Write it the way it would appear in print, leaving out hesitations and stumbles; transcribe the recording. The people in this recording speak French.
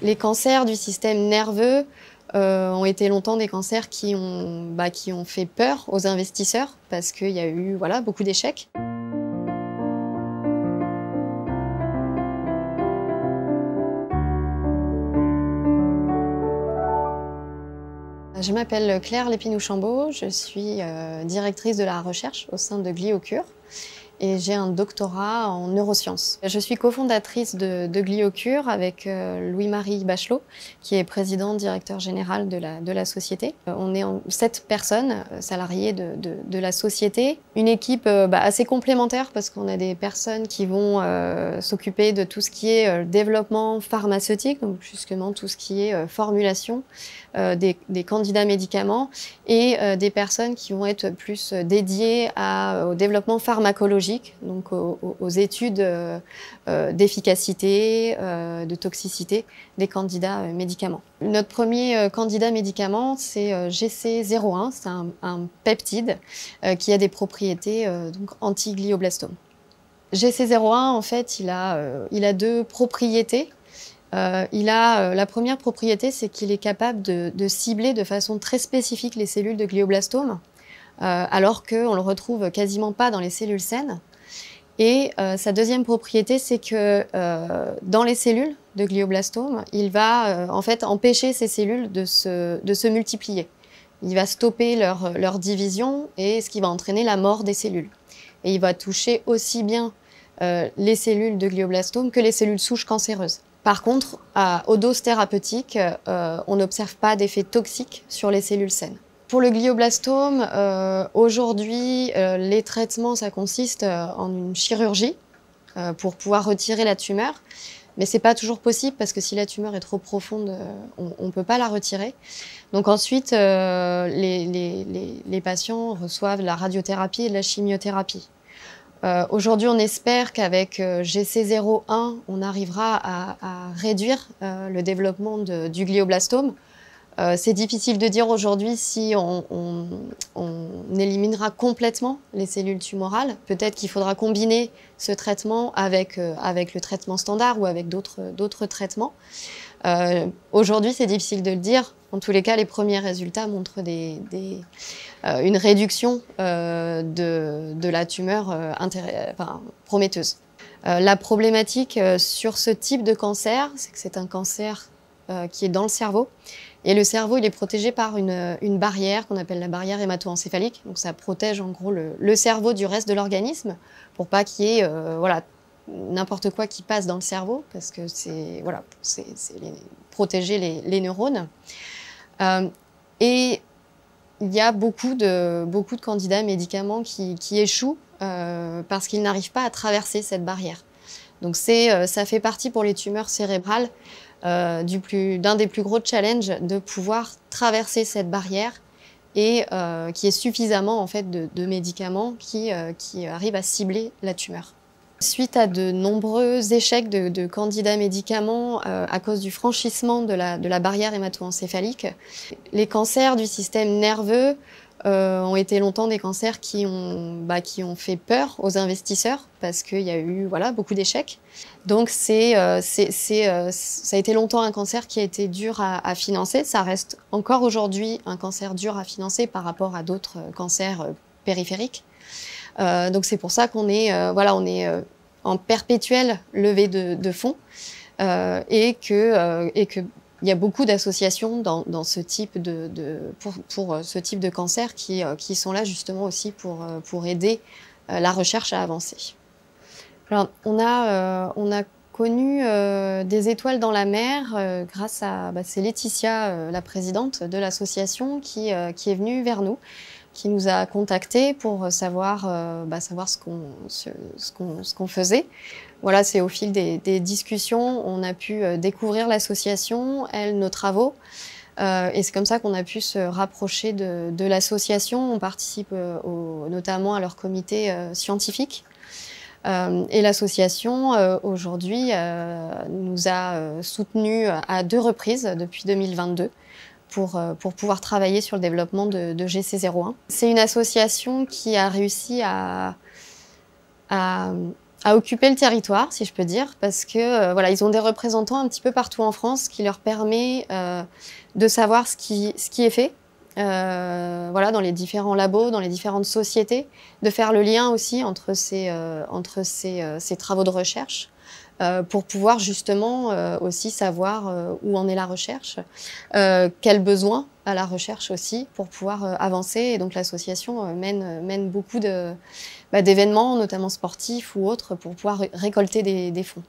Les cancers du système nerveux ont été longtemps des cancers qui ont fait peur aux investisseurs parce qu'il y a eu beaucoup d'échecs. Je m'appelle Claire Lépinous-Chambaud, je suis directrice de la recherche au sein de Gliocure et j'ai un doctorat en neurosciences. Je suis cofondatrice de Gliocure avec Louis-Marie Bachelot, qui est président directeur général de la société. On est 7 personnes salariées de la société. Une équipe assez complémentaire parce qu'on a des personnes qui vont s'occuper de tout ce qui est développement pharmaceutique, donc justement tout ce qui est formulation des candidats médicaments et des personnes qui vont être plus dédiées au développement pharmacologique, donc aux études d'efficacité, de toxicité des candidats médicaments. Notre premier candidat médicament, c'est GC01, c'est un peptide qui a des propriétés donc anti-glioblastome. GC01, en fait, il a 2 propriétés. La première propriété, c'est qu'il est capable de cibler de façon très spécifique les cellules de glioblastome, alors qu'on ne le retrouve quasiment pas dans les cellules saines. Et sa deuxième propriété, c'est que dans les cellules de glioblastome, il va en fait empêcher ces cellules de se multiplier. Il va stopper leur division, et ce qui va entraîner la mort des cellules. Et il va toucher aussi bien les cellules de glioblastome que les cellules souches cancéreuses. Par contre, aux doses thérapeutiques, on n'observe pas d'effet toxique sur les cellules saines. Pour le glioblastome, aujourd'hui, les traitements, ça consiste en une chirurgie pour pouvoir retirer la tumeur. Mais ce n'est pas toujours possible parce que si la tumeur est trop profonde, on ne peut pas la retirer. Donc ensuite, les patients reçoivent la radiothérapie et de la chimiothérapie. Aujourd'hui, on espère qu'avec GC01, on arrivera à réduire le développement du glioblastome. C'est difficile de dire aujourd'hui si on éliminera complètement les cellules tumorales. Peut-être qu'il faudra combiner ce traitement avec le traitement standard ou avec d'autres traitements. Aujourd'hui, c'est difficile de le dire. En tous les cas, les premiers résultats montrent une réduction de la tumeur prometteuse. La problématique sur ce type de cancer, c'est que c'est un cancer qui est dans le cerveau. Et le cerveau, il est protégé par une barrière qu'on appelle la barrière hémato-encéphalique. Donc ça protège en gros le cerveau du reste de l'organisme pour pas qu'il y ait n'importe quoi qui passe dans le cerveau, parce que c'est protéger les neurones. Et il y a beaucoup de candidats médicaments qui échouent parce qu'ils n'arrivent pas à traverser cette barrière. Donc ça fait partie pour les tumeurs cérébrales d'un des plus gros challenges de pouvoir traverser cette barrière et qu'il y ait suffisamment en fait, de médicaments qui arrivent à cibler la tumeur. Suite à de nombreux échecs de candidats médicaments à cause du franchissement de la barrière hémato-encéphalique, les cancers du système nerveux ont été longtemps des cancers qui ont fait peur aux investisseurs parce qu'il y a eu beaucoup d'échecs. Donc ça a été longtemps un cancer qui a été dur à financer. Ça reste encore aujourd'hui un cancer dur à financer par rapport à d'autres cancers périphériques. Donc c'est pour ça qu'on est, en perpétuelle levée de fonds et que il y a beaucoup d'associations dans ce type pour ce type de cancer qui sont là justement aussi pour aider la recherche à avancer. Alors, on a connu des étoiles dans la mer grâce à c'est Laetitia, la présidente de l'association, qui est venue vers nous, qui nous a contactés pour savoir ce qu'on faisait. Voilà, c'est au fil des discussions, on a pu découvrir l'association, nos travaux. Et c'est comme ça qu'on a pu se rapprocher de l'association. On participe notamment à leur comité scientifique. Et l'association, aujourd'hui, nous a soutenus à 2 reprises depuis 2022. Pour pouvoir travailler sur le développement de GC01. C'est une association qui a réussi à à occuper le territoire, si je peux dire, parce que voilà, ils ont des représentants un petit peu partout en France, ce qui leur permet de savoir ce qui est fait, voilà, dans les différents labos, dans les différentes sociétés, de faire le lien aussi entre ces travaux de recherche, pour pouvoir justement aussi savoir où en est la recherche, quels besoins à la recherche aussi, pour pouvoir avancer. Et donc l'association mène beaucoup d'événements, notamment sportifs ou autres, pour pouvoir récolter des fonds.